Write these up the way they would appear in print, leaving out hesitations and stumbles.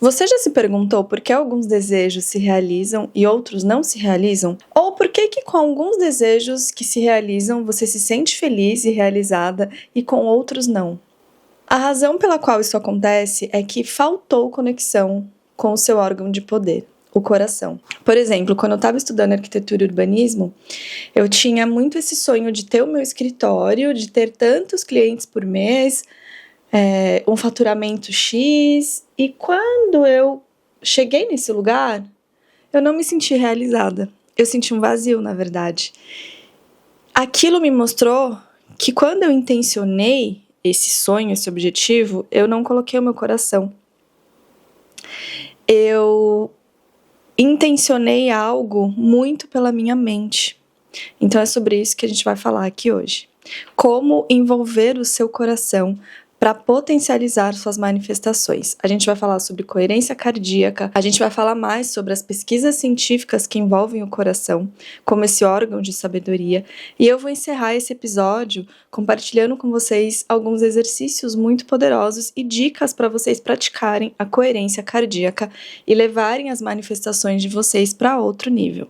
Você já se perguntou por que alguns desejos se realizam e outros não se realizam? Ou por que com alguns desejos que se realizam você se sente feliz e realizada e com outros não? A razão pela qual isso acontece é que faltou conexão com o seu órgão de poder, o coração. Por exemplo, quando eu estava estudando arquitetura e urbanismo, eu tinha muito esse sonho de ter o meu escritório, de ter tantos clientes por mês, um faturamento X, e quando eu cheguei nesse lugar, eu não me senti realizada. Eu senti um vazio, na verdade. Aquilo me mostrou que quando eu intencionei esse sonho, esse objetivo, eu não coloquei o meu coração. Eu intencionei algo muito pela minha mente. Então é sobre isso que a gente vai falar aqui hoje. Como envolver o seu coração para potencializar suas manifestações. A gente vai falar sobre coerência cardíaca, a gente vai falar mais sobre as pesquisas científicas que envolvem o coração, como esse órgão de sabedoria, e eu vou encerrar esse episódio compartilhando com vocês alguns exercícios muito poderosos e dicas para vocês praticarem a coerência cardíaca e levarem as manifestações de vocês para outro nível.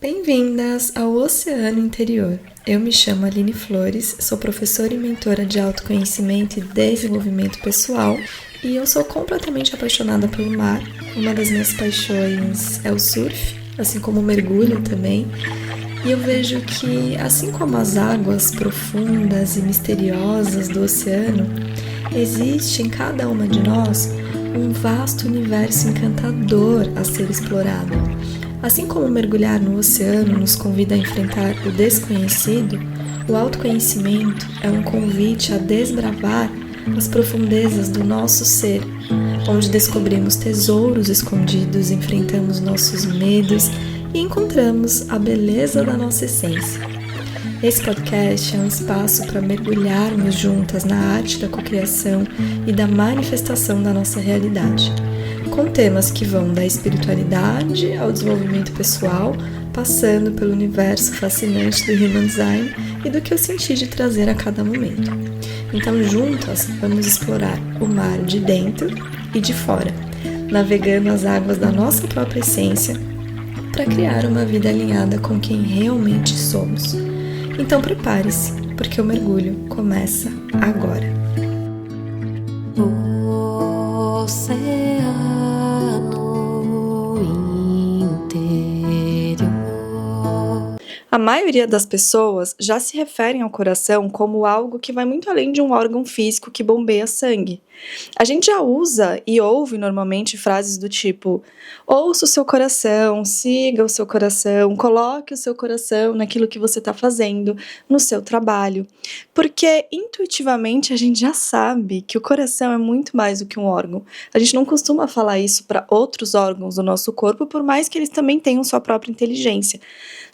Bem-vindas ao Oceano Interior. Eu me chamo Aline Flores, sou professora e mentora de autoconhecimento e desenvolvimento pessoal e eu sou completamente apaixonada pelo mar. Uma das minhas paixões é o surf, assim como o mergulho também. E eu vejo que, assim como as águas profundas e misteriosas do oceano, existe em cada uma de nós um vasto universo encantador a ser explorado. Assim como mergulhar no oceano nos convida a enfrentar o desconhecido, o autoconhecimento é um convite a desbravar as profundezas do nosso ser, onde descobrimos tesouros escondidos, enfrentamos nossos medos e encontramos a beleza da nossa essência. Esse podcast é um espaço para mergulharmos juntas na arte da cocriação e da manifestação da nossa realidade, com temas que vão da espiritualidade ao desenvolvimento pessoal, passando pelo universo fascinante do Human Design e do que eu senti de trazer a cada momento. Então, juntas, vamos explorar o mar de dentro e de fora, navegando as águas da nossa própria essência para criar uma vida alinhada com quem realmente somos. Então, prepare-se, porque o mergulho começa agora. A maioria das pessoas já se referem ao coração como algo que vai muito além de um órgão físico que bombeia sangue. A gente já usa e ouve normalmente frases do tipo: ouça o seu coração, siga o seu coração, coloque o seu coração naquilo que você está fazendo, no seu trabalho. Porque intuitivamente a gente já sabe que o coração é muito mais do que um órgão. A gente não costuma falar isso para outros órgãos do nosso corpo, por mais que eles também tenham sua própria inteligência.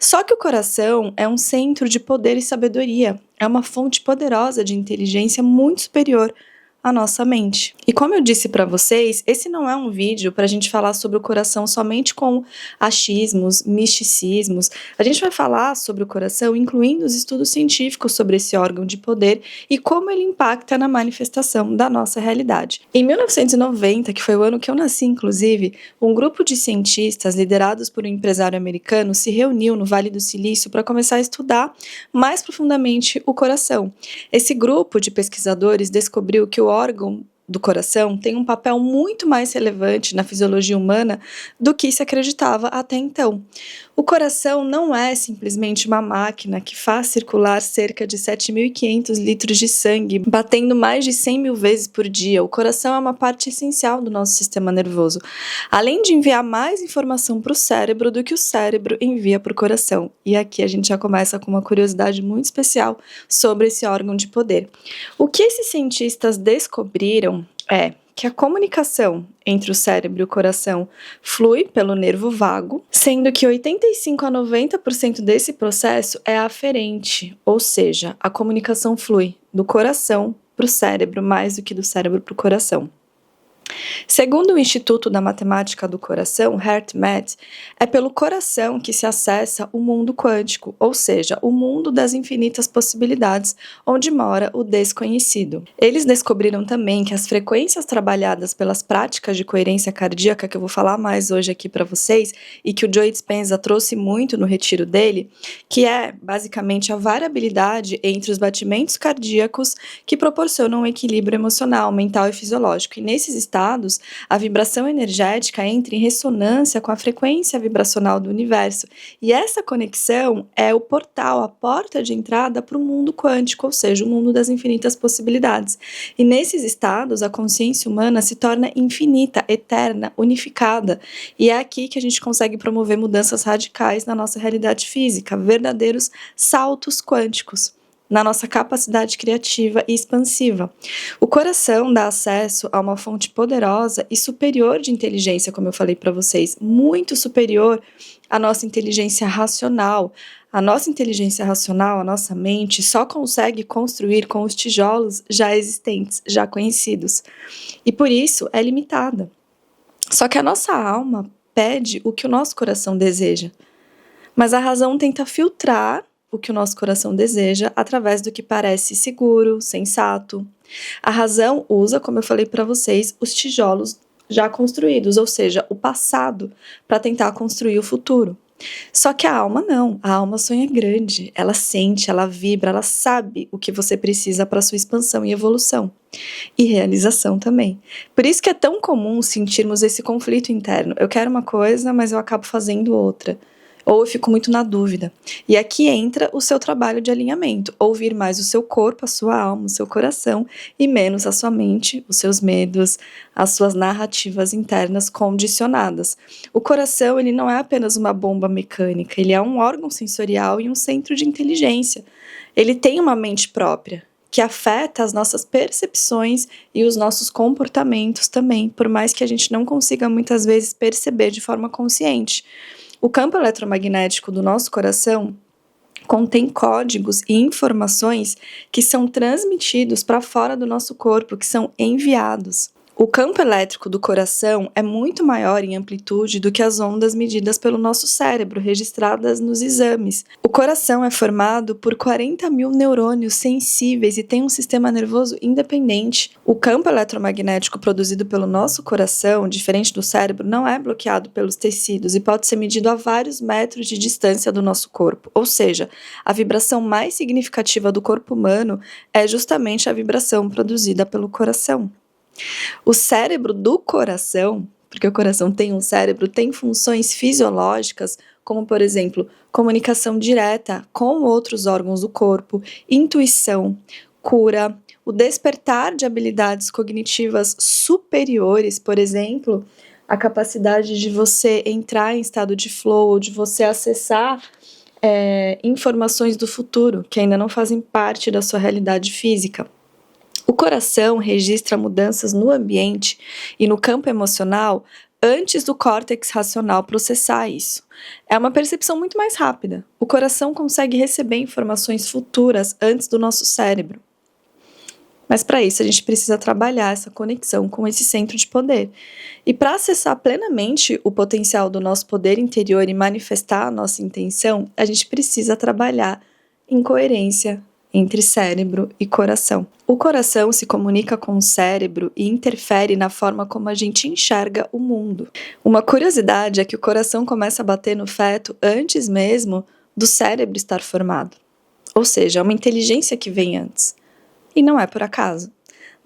Só que o coração é um centro de poder e sabedoria, é uma fonte poderosa de inteligência muito superior à nossa mente. E como eu disse para vocês, esse não é um vídeo para a gente falar sobre o coração somente com achismos, misticismos. A gente vai falar sobre o coração incluindo os estudos científicos sobre esse órgão de poder e como ele impacta na manifestação da nossa realidade. Em 1990, que foi o ano que eu nasci inclusive, um grupo de cientistas liderados por um empresário americano se reuniu no Vale do Silício para começar a estudar mais profundamente o coração. Esse grupo de pesquisadores descobriu que o órgão do coração tem um papel muito mais relevante na fisiologia humana do que se acreditava até então. O coração não é simplesmente uma máquina que faz circular cerca de 7.500 litros de sangue, batendo mais de 100 mil vezes por dia. O coração é uma parte essencial do nosso sistema nervoso, além de enviar mais informação para o cérebro do que o cérebro envia para o coração. E aqui a gente já começa com uma curiosidade muito especial sobre esse órgão de poder. O que esses cientistas descobriram é que a comunicação entre o cérebro e o coração flui pelo nervo vago, sendo que 85 a 90% desse processo é aferente, ou seja, a comunicação flui do coração para o cérebro mais do que do cérebro para o coração. Segundo o Instituto da Matemática do Coração, HeartMath, é pelo coração que se acessa o mundo quântico, ou seja, o mundo das infinitas possibilidades, onde mora o desconhecido. Eles descobriram também que as frequências trabalhadas pelas práticas de coerência cardíaca, que eu vou falar mais hoje aqui para vocês, e que o Joe Dispenza trouxe muito no retiro dele, que é basicamente a variabilidade entre os batimentos cardíacos que proporcionam um equilíbrio emocional, mental e fisiológico. E nesses estados, a vibração energética entra em ressonância com a frequência vibracional do universo. E essa conexão é o portal, a porta de entrada para o mundo quântico, ou seja, o mundo das infinitas possibilidades. E nesses estados, a consciência humana se torna infinita, eterna, unificada. E é aqui que a gente consegue promover mudanças radicais na nossa realidade física, verdadeiros saltos quânticos na nossa capacidade criativa e expansiva. O coração dá acesso a uma fonte poderosa e superior de inteligência, como eu falei para vocês, muito superior à nossa inteligência racional. A nossa inteligência racional, a nossa mente, só consegue construir com os tijolos já existentes, já conhecidos. E por isso é limitada. Só que a nossa alma pede o que o nosso coração deseja. Mas a razão tenta filtrar o que o nosso coração deseja através do que parece seguro, sensato. A razão usa, como eu falei para vocês, os tijolos já construídos, ou seja, o passado, para tentar construir o futuro. Só que a alma não, a alma sonha grande, ela sente, ela vibra, ela sabe o que você precisa para sua expansão e evolução. E realização também. Por isso que é tão comum sentirmos esse conflito interno. Eu quero uma coisa, mas eu acabo fazendo outra. Ou eu fico muito na dúvida. E aqui entra o seu trabalho de alinhamento. Ouvir mais o seu corpo, a sua alma, o seu coração, e menos a sua mente, os seus medos, as suas narrativas internas condicionadas. O coração, ele não é apenas uma bomba mecânica, ele é um órgão sensorial e um centro de inteligência. Ele tem uma mente própria, que afeta as nossas percepções e os nossos comportamentos também, por mais que a gente não consiga muitas vezes perceber de forma consciente. O campo eletromagnético do nosso coração contém códigos e informações que são transmitidos para fora do nosso corpo, que são enviados. O campo elétrico do coração é muito maior em amplitude do que as ondas medidas pelo nosso cérebro, registradas nos exames. O coração é formado por 40 mil neurônios sensíveis e tem um sistema nervoso independente. O campo eletromagnético produzido pelo nosso coração, diferente do cérebro, não é bloqueado pelos tecidos e pode ser medido a vários metros de distância do nosso corpo. Ou seja, a vibração mais significativa do corpo humano é justamente a vibração produzida pelo coração. O cérebro do coração, porque o coração tem um cérebro, tem funções fisiológicas, como, por exemplo, comunicação direta com outros órgãos do corpo, intuição, cura, o despertar de habilidades cognitivas superiores, por exemplo, a capacidade de você entrar em estado de flow, de você acessar informações do futuro, que ainda não fazem parte da sua realidade física. O coração registra mudanças no ambiente e no campo emocional antes do córtex racional processar isso. É uma percepção muito mais rápida. O coração consegue receber informações futuras antes do nosso cérebro. Mas para isso a gente precisa trabalhar essa conexão com esse centro de poder. E para acessar plenamente o potencial do nosso poder interior e manifestar a nossa intenção, a gente precisa trabalhar em coerência entre cérebro e coração. O coração se comunica com o cérebro e interfere na forma como a gente enxerga o mundo. Uma curiosidade é que o coração começa a bater no feto antes mesmo do cérebro estar formado. Ou seja, é uma inteligência que vem antes. E não é por acaso.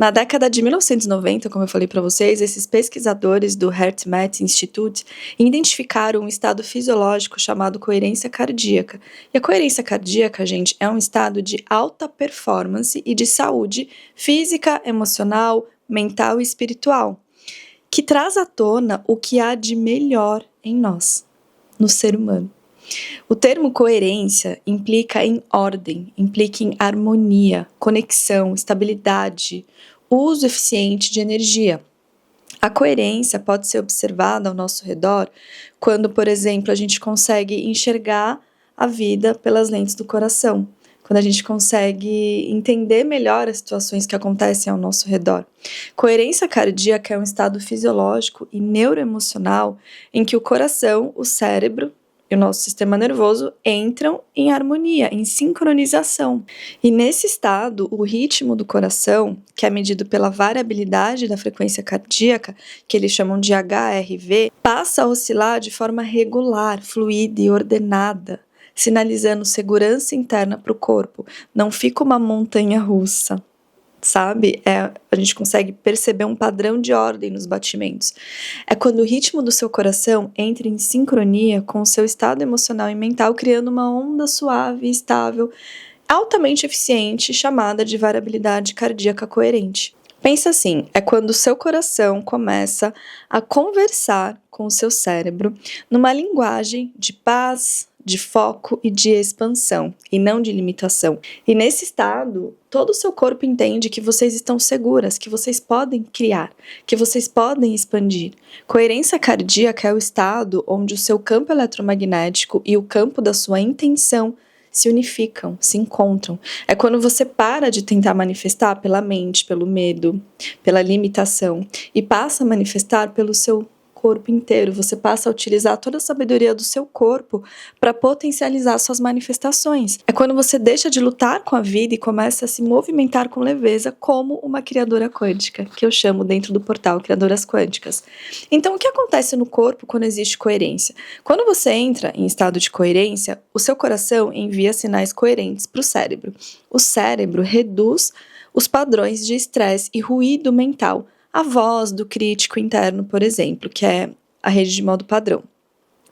Na década de 1990, como eu falei para vocês, esses pesquisadores do HeartMath Institute identificaram um estado fisiológico chamado coerência cardíaca. E a coerência cardíaca, gente, é um estado de alta performance e de saúde física, emocional, mental e espiritual, que traz à tona o que há de melhor em nós, no ser humano. O termo coerência implica em ordem, implica em harmonia, conexão, estabilidade, uso eficiente de energia. A coerência pode ser observada ao nosso redor quando, por exemplo, a gente consegue enxergar a vida pelas lentes do coração. quando a gente consegue entender melhor as situações que acontecem ao nosso redor. Coerência cardíaca é um estado fisiológico e neuroemocional em que o coração, o cérebro e o nosso sistema nervoso entram em harmonia, em sincronização. E nesse estado, o ritmo do coração, que é medido pela variabilidade da frequência cardíaca, que eles chamam de HRV, passa a oscilar de forma regular, fluida e ordenada, sinalizando segurança interna para o corpo. Não fica uma montanha russa, sabe? A gente consegue perceber um padrão de ordem nos batimentos. É quando o ritmo do seu coração entra em sincronia com o seu estado emocional e mental, criando uma onda suave e estável, altamente eficiente, chamada de variabilidade cardíaca coerente. Pensa assim, é quando o seu coração começa a conversar com o seu cérebro numa linguagem de paz, de foco e de expansão, e não de limitação. E nesse estado, todo o seu corpo entende que vocês estão seguras, que vocês podem criar, que vocês podem expandir. Coerência cardíaca é o estado onde o seu campo eletromagnético e o campo da sua intenção se unificam, se encontram. É quando você para de tentar manifestar pela mente, pelo medo, pela limitação, e passa a manifestar pelo seu corpo inteiro. Você passa a utilizar toda a sabedoria do seu corpo para potencializar suas manifestações. É quando você deixa de lutar com a vida e começa a se movimentar com leveza como uma criadora quântica, que eu chamo dentro do portal Criadoras Quânticas. Então, o que acontece no corpo quando existe coerência? Quando você entra em estado de coerência, o seu coração envia sinais coerentes para o cérebro. O cérebro reduz os padrões de estresse e ruído mental, a voz do crítico interno, por exemplo, que é a rede de modo padrão.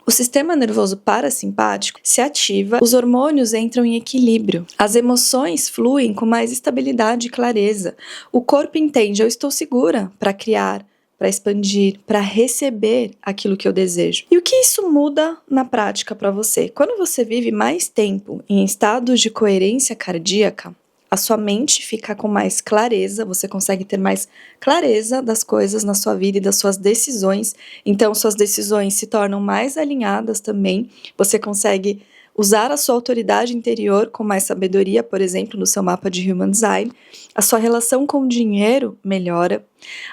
O sistema nervoso parasimpático se ativa, os hormônios entram em equilíbrio, as emoções fluem com mais estabilidade e clareza. O corpo entende, eu estou segura para criar, para expandir, para receber aquilo que eu desejo. E o que isso muda na prática para você? Quando você vive mais tempo em estados de coerência cardíaca, a sua mente fica com mais clareza, você consegue ter mais clareza das coisas na sua vida e das suas decisões. Então, suas decisões se tornam mais alinhadas também. Você consegue usar a sua autoridade interior com mais sabedoria, por exemplo, no seu mapa de Human Design. A sua relação com o dinheiro melhora.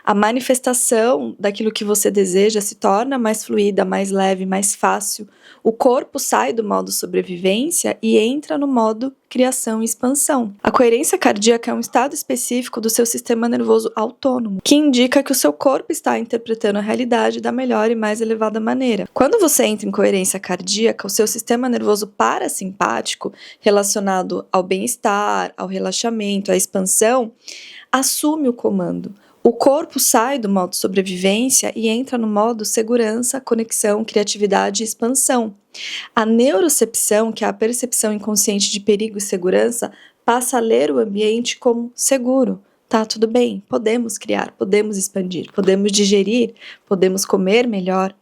A manifestação daquilo que você deseja se torna mais fluida, mais leve, mais fácil. O corpo sai do modo sobrevivência e entra no modo criação e expansão. A coerência cardíaca é um estado específico do seu sistema nervoso autônomo, que indica que o seu corpo está interpretando a realidade da melhor e mais elevada maneira. Quando você entra em coerência cardíaca, o seu sistema nervoso parasimpático, relacionado ao bem-estar, ao relaxamento, à expansão, assume o comando. O corpo sai do modo sobrevivência e entra no modo segurança, conexão, criatividade e expansão. A neurocepção, que é a percepção inconsciente de perigo e segurança, passa a ler o ambiente como seguro. Tá tudo bem, podemos criar, podemos expandir, podemos digerir, podemos comer melhor.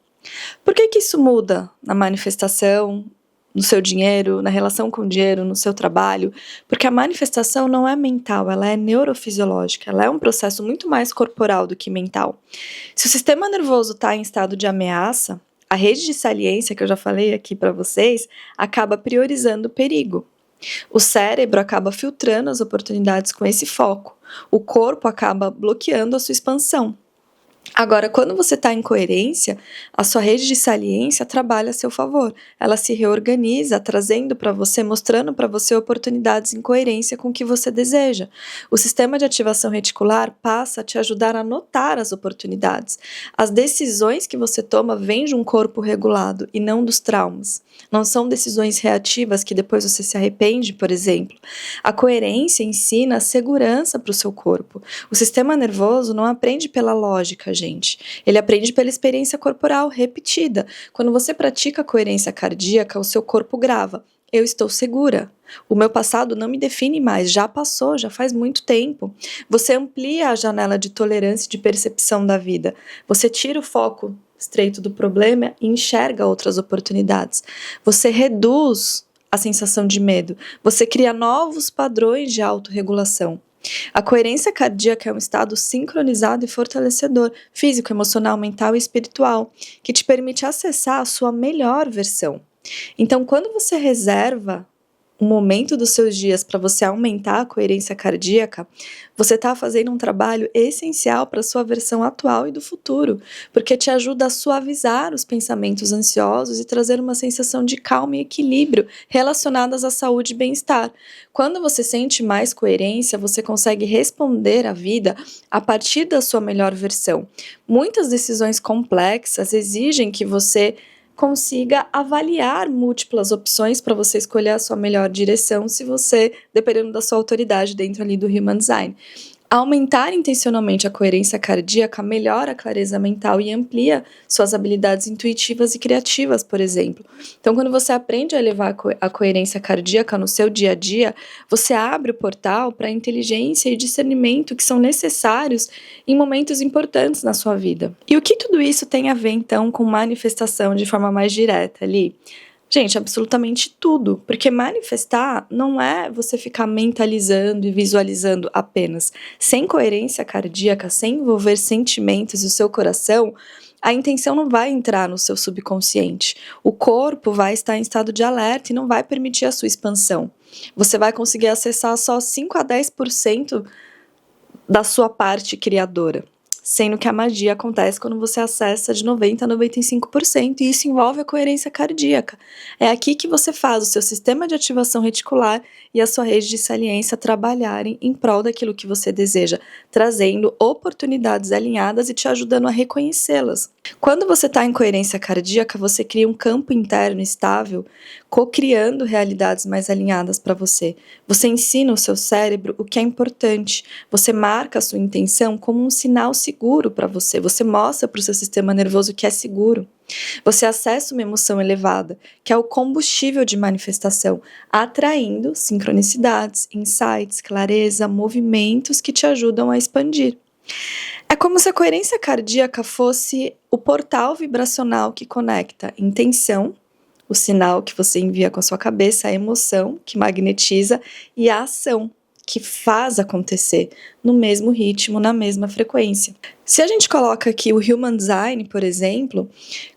Por que isso muda na manifestação, no seu dinheiro, na relação com o dinheiro, no seu trabalho? Porque a manifestação não é mental, ela é neurofisiológica, ela é um processo muito mais corporal do que mental. Se o sistema nervoso está em estado de ameaça, a rede de saliência, que eu já falei aqui para vocês, acaba priorizando o perigo. O cérebro acaba filtrando as oportunidades com esse foco. O corpo acaba bloqueando a sua expansão. Agora, quando você está em coerência, a sua rede de saliência trabalha a seu favor. Ela se reorganiza, trazendo para você, mostrando para você oportunidades em coerência com o que você deseja. O sistema de ativação reticular passa a te ajudar a notar as oportunidades. As decisões que você toma vêm de um corpo regulado e não dos traumas. Não são decisões reativas que depois você se arrepende, por exemplo. A coerência ensina a segurança para o seu corpo. O sistema nervoso não aprende pela lógica, gente. Ele aprende pela experiência corporal repetida. Quando você pratica a coerência cardíaca, o seu corpo grava. Eu estou segura. O meu passado não me define mais, já passou, já faz muito tempo. Você amplia a janela de tolerância e de percepção da vida. Você tira o foco estreito do problema e enxerga outras oportunidades. Você reduz a sensação de medo. Você cria novos padrões de autorregulação. A coerência cardíaca é um estado sincronizado e fortalecedor, físico, emocional, mental e espiritual, que te permite acessar a sua melhor versão. Então, quando você reserva um momento dos seus dias para você aumentar a coerência cardíaca, você está fazendo um trabalho essencial para a sua versão atual e do futuro, porque te ajuda a suavizar os pensamentos ansiosos e trazer uma sensação de calma e equilíbrio relacionadas à saúde e bem-estar. Quando você sente mais coerência, você consegue responder à vida a partir da sua melhor versão. Muitas decisões complexas exigem que você consiga avaliar múltiplas opções para você escolher a sua melhor direção, se você, dependendo da sua autoridade dentro ali do Human Design. Aumentar intencionalmente a coerência cardíaca melhora a clareza mental e amplia suas habilidades intuitivas e criativas, por exemplo. Então, quando você aprende a elevar a coerência cardíaca no seu dia a dia, você abre o portal para a inteligência e discernimento que são necessários em momentos importantes na sua vida. E o que tudo isso tem a ver, então, com manifestação de forma mais direta ali? Gente, absolutamente tudo, porque manifestar não é você ficar mentalizando e visualizando apenas. Sem coerência cardíaca, sem envolver sentimentos e o seu coração, a intenção não vai entrar no seu subconsciente. O corpo vai estar em estado de alerta e não vai permitir a sua expansão. Você vai conseguir acessar só 5 a 10% da sua parte criadora, sendo que a magia acontece quando você acessa de 90% a 95%, e isso envolve a coerência cardíaca. É aqui que você faz o seu sistema de ativação reticular e a sua rede de saliência trabalharem em prol daquilo que você deseja, trazendo oportunidades alinhadas e te ajudando a reconhecê-las. Quando você está em coerência cardíaca, você cria um campo interno estável, co-criando realidades mais alinhadas para você. Você ensina o seu cérebro o que é importante, você marca a sua intenção como um sinal seguro para você, você mostra para o seu sistema nervoso que é seguro. Você acessa uma emoção elevada, que é o combustível de manifestação, atraindo sincronicidades, insights, clareza, movimentos que te ajudam a expandir. É como se a coerência cardíaca fosse o portal vibracional que conecta intenção, o sinal que você envia com a sua cabeça, a emoção que magnetiza e a ação que faz acontecer no mesmo ritmo, na mesma frequência. Se a gente coloca aqui o Human Design, por exemplo,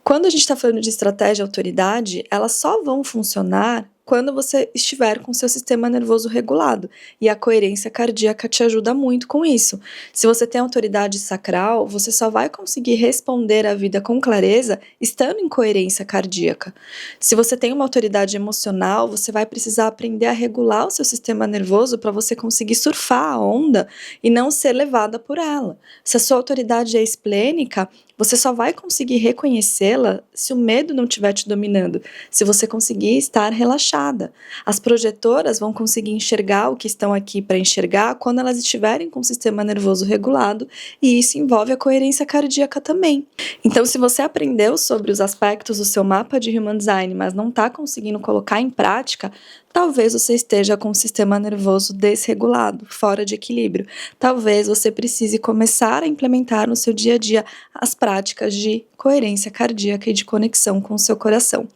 quando a gente está falando de estratégia e autoridade, elas só vão funcionar quando você estiver com seu sistema nervoso regulado, e a coerência cardíaca te ajuda muito com isso. Se você tem autoridade sacral, você só vai conseguir responder à vida com clareza estando em coerência cardíaca. Se você tem uma autoridade emocional, você vai precisar aprender a regular o seu sistema nervoso para você conseguir surfar a onda e não ser levada por ela. Se a sua autoridade é esplênica, você só vai conseguir reconhecê-la se o medo não estiver te dominando, se você conseguir estar relaxada. As projetoras vão conseguir enxergar o que estão aqui para enxergar quando elas estiverem com o sistema nervoso regulado, e isso envolve a coerência cardíaca também. Então, se você aprendeu sobre os aspectos do seu mapa de Human Design, mas não está conseguindo colocar em prática, talvez você esteja com o sistema nervoso desregulado, fora de equilíbrio. Talvez você precise começar a implementar no seu dia a dia as práticas de coerência cardíaca e de conexão com o seu coração.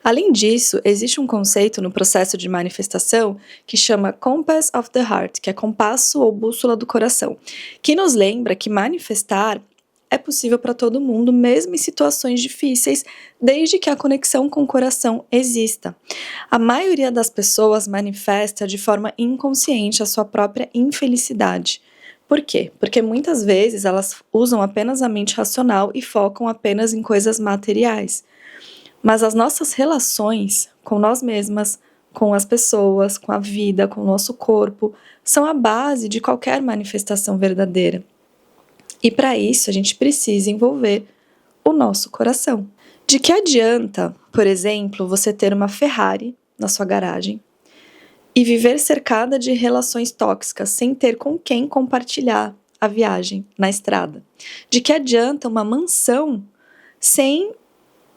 Além disso, existe um conceito no processo de manifestação que chama Compass of the Heart, que é compasso ou bússola do coração, que nos lembra que manifestar é possível para todo mundo, mesmo em situações difíceis, desde que a conexão com o coração exista. A maioria das pessoas manifesta de forma inconsciente a sua própria infelicidade. Por quê? Porque muitas vezes elas usam apenas a mente racional e focam apenas em coisas materiais. Mas as nossas relações com nós mesmas, com as pessoas, com a vida, com o nosso corpo, são a base de qualquer manifestação verdadeira. E para isso a gente precisa envolver o nosso coração. De que adianta, por exemplo, você ter uma Ferrari na sua garagem e viver cercada de relações tóxicas sem ter com quem compartilhar a viagem na estrada? De que adianta uma mansão sem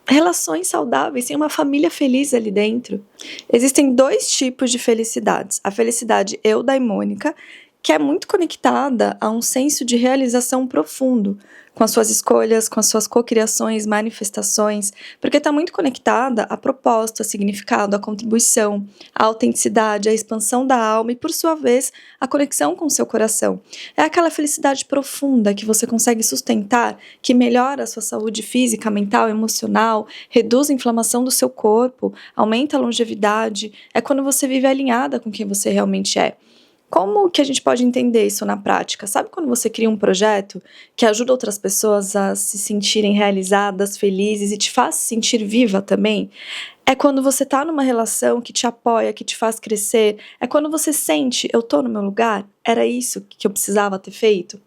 relações saudáveis, sem uma família feliz ali dentro? Existem dois tipos de felicidades. A felicidade eudaimônica, que é muito conectada a um senso de realização profundo, com as suas escolhas, com as suas cocriações, manifestações, porque está muito conectada a propósito, a significado, a contribuição, a autenticidade, a expansão da alma e, por sua vez, a conexão com o seu coração. É aquela felicidade profunda que você consegue sustentar, que melhora a sua saúde física, mental, emocional, reduz a inflamação do seu corpo, aumenta a longevidade. É quando você vive alinhada com quem você realmente é. Como que a gente pode entender isso na prática? Sabe quando você cria um projeto que ajuda outras pessoas a se sentirem realizadas, felizes e te faz se sentir viva também? É quando você tá numa relação que te apoia, que te faz crescer. É quando você sente, eu tô no meu lugar? Era isso que eu precisava ter feito?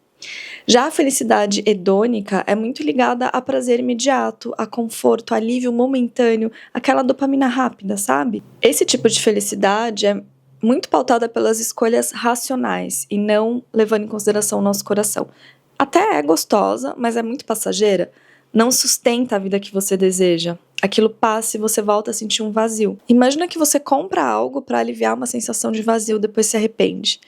Já a felicidade hedônica é muito ligada a prazer imediato, a conforto, a alívio momentâneo, aquela dopamina rápida, sabe? Esse tipo de felicidade é muito pautada pelas escolhas racionais e não levando em consideração o nosso coração. Até é gostosa, mas é muito passageira. Não sustenta a vida que você deseja. Aquilo passa e você volta a sentir um vazio. Imagina que você compra algo para aliviar uma sensação de vazio, depois se arrepende.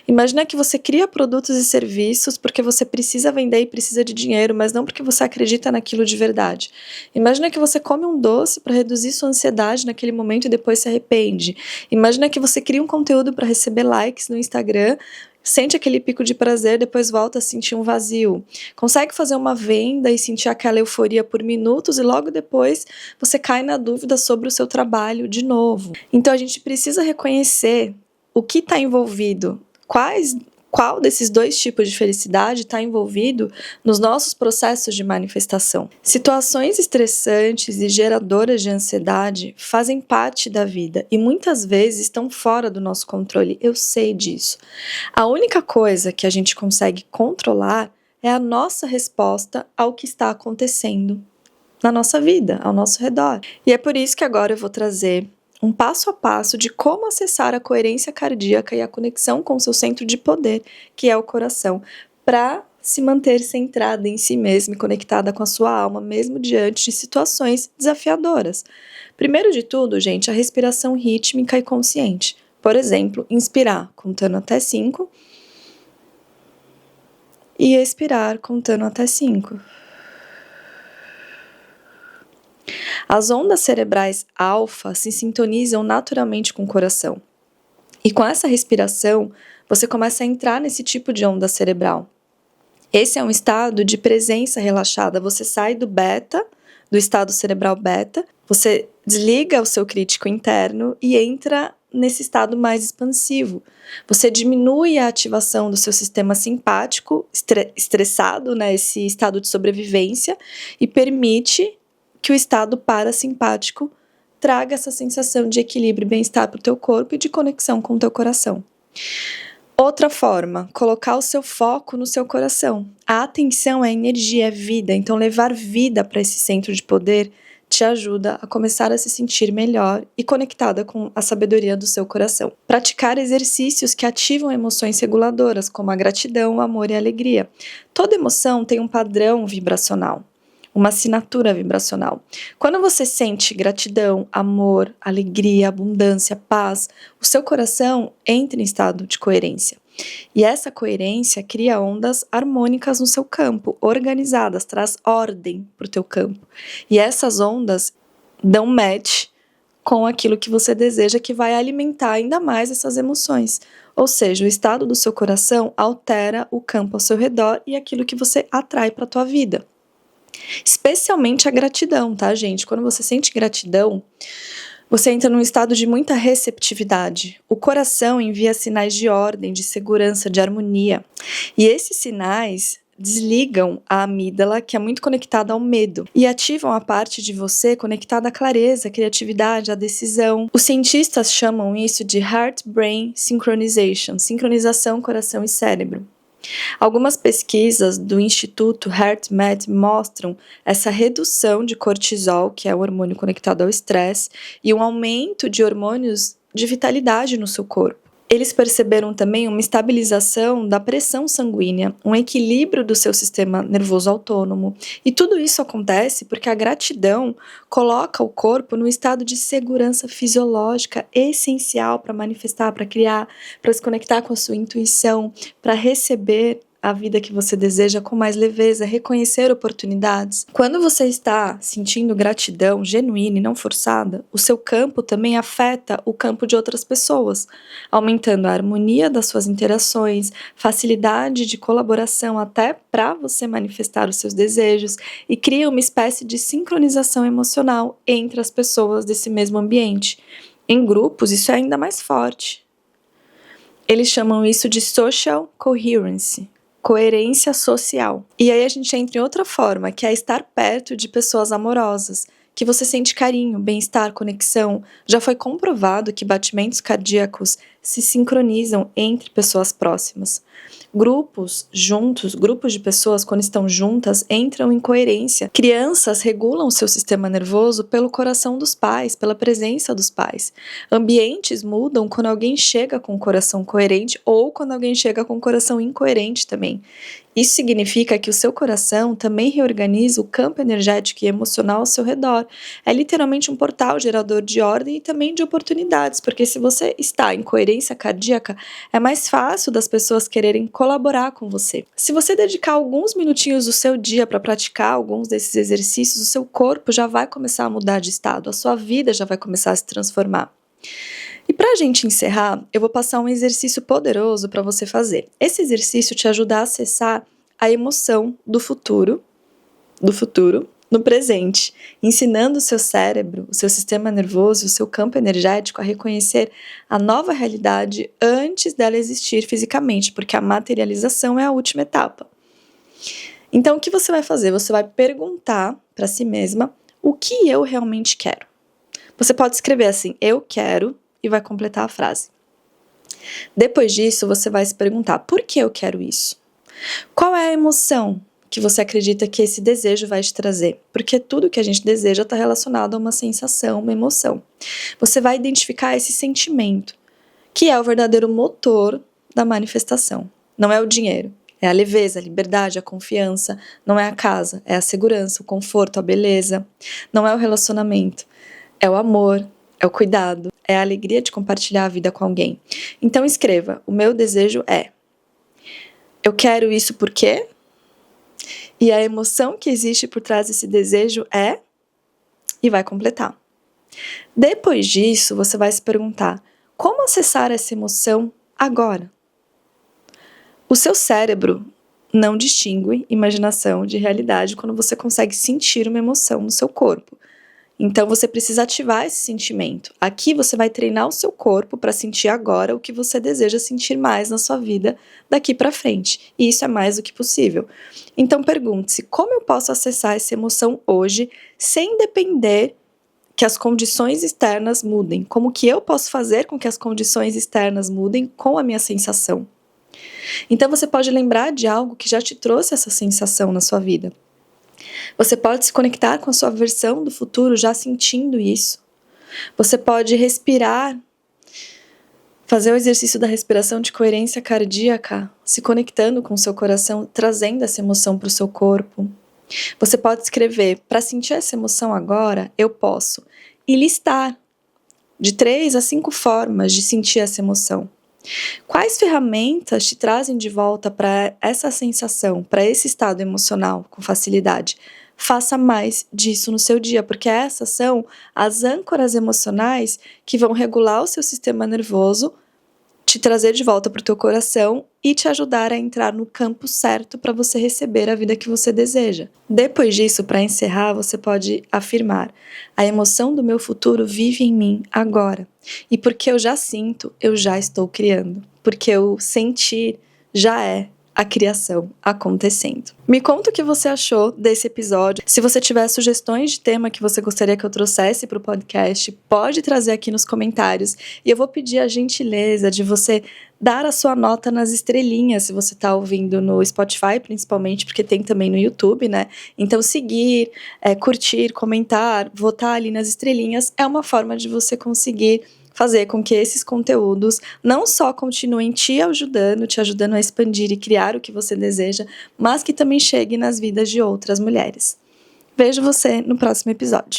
Imagina que você cria produtos e serviços porque você precisa vender e precisa de dinheiro, mas não porque você acredita naquilo de verdade. Imagina que você come um doce para reduzir sua ansiedade naquele momento e depois se arrepende. Imagina que você cria um conteúdo para receber likes no Instagram, sente aquele pico de prazer, depois volta a sentir um vazio. Consegue fazer uma venda e sentir aquela euforia por minutos e logo depois você cai na dúvida sobre o seu trabalho de novo. Então a gente precisa reconhecer o que está envolvido, qual desses dois tipos de felicidade está envolvido nos nossos processos de manifestação. Situações estressantes e geradoras de ansiedade fazem parte da vida e muitas vezes estão fora do nosso controle, eu sei disso. A única coisa que a gente consegue controlar é a nossa resposta ao que está acontecendo na nossa vida, ao nosso redor. E é por isso que agora eu vou trazer um passo a passo de como acessar a coerência cardíaca e a conexão com o seu centro de poder, que é o coração, para se manter centrada em si mesma e conectada com a sua alma, mesmo diante de situações desafiadoras. Primeiro de tudo, gente, a respiração rítmica e consciente. Por exemplo, inspirar contando até 5 e expirar contando até 5. As ondas cerebrais alfa se sintonizam naturalmente com o coração. E com essa respiração, você começa a entrar nesse tipo de onda cerebral. Esse é um estado de presença relaxada. Você sai do beta, do estado cerebral beta, você desliga o seu crítico interno e entra nesse estado mais expansivo. Você diminui a ativação do seu sistema simpático, estressado, né, esse estado de sobrevivência, e permite que o estado parasimpático traga essa sensação de equilíbrio e bem-estar para o teu corpo e de conexão com o teu coração. Outra forma, colocar o seu foco no seu coração. A atenção é energia, é vida, então levar vida para esse centro de poder te ajuda a começar a se sentir melhor e conectada com a sabedoria do seu coração. Praticar exercícios que ativam emoções reguladoras, como a gratidão, o amor e a alegria. Toda emoção tem um padrão vibracional, uma assinatura vibracional. Quando você sente gratidão, amor, alegria, abundância, paz, o seu coração entra em estado de coerência. E essa coerência cria ondas harmônicas no seu campo, organizadas, traz ordem para o teu campo. E essas ondas dão match com aquilo que você deseja, que vai alimentar ainda mais essas emoções. Ou seja, o estado do seu coração altera o campo ao seu redor e aquilo que você atrai para a tua vida. Especialmente a gratidão, tá, gente? Quando você sente gratidão, você entra num estado de muita receptividade. O coração envia sinais de ordem, de segurança, de harmonia. E esses sinais desligam a amígdala, que é muito conectada ao medo, e ativam a parte de você conectada à clareza, à criatividade, à decisão. Os cientistas chamam isso de Heart-Brain Synchronization, sincronização coração e cérebro. Algumas pesquisas do Instituto HeartMath mostram essa redução de cortisol, que é o hormônio conectado ao estresse, e um aumento de hormônios de vitalidade no seu corpo. Eles perceberam também uma estabilização da pressão sanguínea, um equilíbrio do seu sistema nervoso autônomo. E tudo isso acontece porque a gratidão coloca o corpo num estado de segurança fisiológica essencial para manifestar, para criar, para se conectar com a sua intuição, para receber a vida que você deseja com mais leveza, reconhecer oportunidades. Quando você está sentindo gratidão genuína e não forçada, o seu campo também afeta o campo de outras pessoas, aumentando a harmonia das suas interações, facilidade de colaboração até para você manifestar os seus desejos e cria uma espécie de sincronização emocional entre as pessoas desse mesmo ambiente. Em grupos, isso é ainda mais forte. Eles chamam isso de social coherence. Coerência social. E aí a gente entra em outra forma, que é estar perto de pessoas amorosas, que você sente carinho, bem-estar, conexão. Já foi comprovado que batimentos cardíacos se sincronizam entre pessoas próximas. Grupos de pessoas, quando estão juntas, entram em coerência. Crianças regulam o seu sistema nervoso pelo coração dos pais, pela presença dos pais. Ambientes mudam quando alguém chega com o coração coerente ou quando alguém chega com o coração incoerente também. Isso significa que o seu coração também reorganiza o campo energético e emocional ao seu redor. É literalmente um portal gerador de ordem e também de oportunidades, porque se você está em coerência cardíaca, é mais fácil das pessoas quererem colaborar com você. Se você dedicar alguns minutinhos do seu dia para praticar alguns desses exercícios, o seu corpo já vai começar a mudar de estado, a sua vida já vai começar a se transformar. E para a gente encerrar, eu vou passar um exercício poderoso para você fazer. Esse exercício te ajuda a acessar a emoção do futuro no presente, ensinando o seu cérebro, o seu sistema nervoso, o seu campo energético a reconhecer a nova realidade antes dela existir fisicamente, porque a materialização é a última etapa. Então, o que você vai fazer? Você vai perguntar para si mesma o que eu realmente quero. Você pode escrever assim, eu quero, e vai completar a frase. Depois disso, você vai se perguntar, por que eu quero isso? Qual é a emoção que você acredita que esse desejo vai te trazer? Porque tudo que a gente deseja está relacionado a uma sensação, uma emoção. Você vai identificar esse sentimento, que é o verdadeiro motor da manifestação. Não é o dinheiro, é a leveza, a liberdade, a confiança. Não é a casa, é a segurança, o conforto, a beleza. Não é o relacionamento, é o amor, é o cuidado, é a alegria de compartilhar a vida com alguém. Então escreva, o meu desejo é, eu quero isso por quê? E a emoção que existe por trás desse desejo é, e vai completar. Depois disso, você vai se perguntar, como acessar essa emoção agora? O seu cérebro não distingue imaginação de realidade quando você consegue sentir uma emoção no seu corpo. Então você precisa ativar esse sentimento. Aqui você vai treinar o seu corpo para sentir agora o que você deseja sentir mais na sua vida daqui para frente. E isso é mais do que possível. Então pergunte-se, como eu posso acessar essa emoção hoje sem depender que as condições externas mudem? Como que eu posso fazer com que as condições externas mudem com a minha sensação? Então você pode lembrar de algo que já te trouxe essa sensação na sua vida. Você pode se conectar com a sua versão do futuro já sentindo isso. Você pode respirar, fazer o exercício da respiração de coerência cardíaca, se conectando com o seu coração, trazendo essa emoção para o seu corpo. Você pode escrever, para sentir essa emoção agora, eu posso, e listar de 3 a 5 formas de sentir essa emoção. Quais ferramentas te trazem de volta para essa sensação, para esse estado emocional com facilidade? Faça mais disso no seu dia, porque essas são as âncoras emocionais que vão regular o seu sistema nervoso, te trazer de volta para o teu coração e te ajudar a entrar no campo certo para você receber a vida que você deseja. Depois disso, para encerrar, você pode afirmar: a emoção do meu futuro vive em mim agora. E porque eu já sinto, eu já estou criando. Porque o sentir já é a criação acontecendo. Me conta o que você achou desse episódio. Se você tiver sugestões de tema que você gostaria que eu trouxesse para o podcast, pode trazer aqui nos comentários. E eu vou pedir a gentileza de você dar a sua nota nas estrelinhas, se você está ouvindo no Spotify, principalmente, porque tem também no YouTube, né? Então seguir, curtir, comentar, votar ali nas estrelinhas é uma forma de você conseguir fazer com que esses conteúdos não só continuem te ajudando a expandir e criar o que você deseja, mas que também chegue nas vidas de outras mulheres. Vejo você no próximo episódio.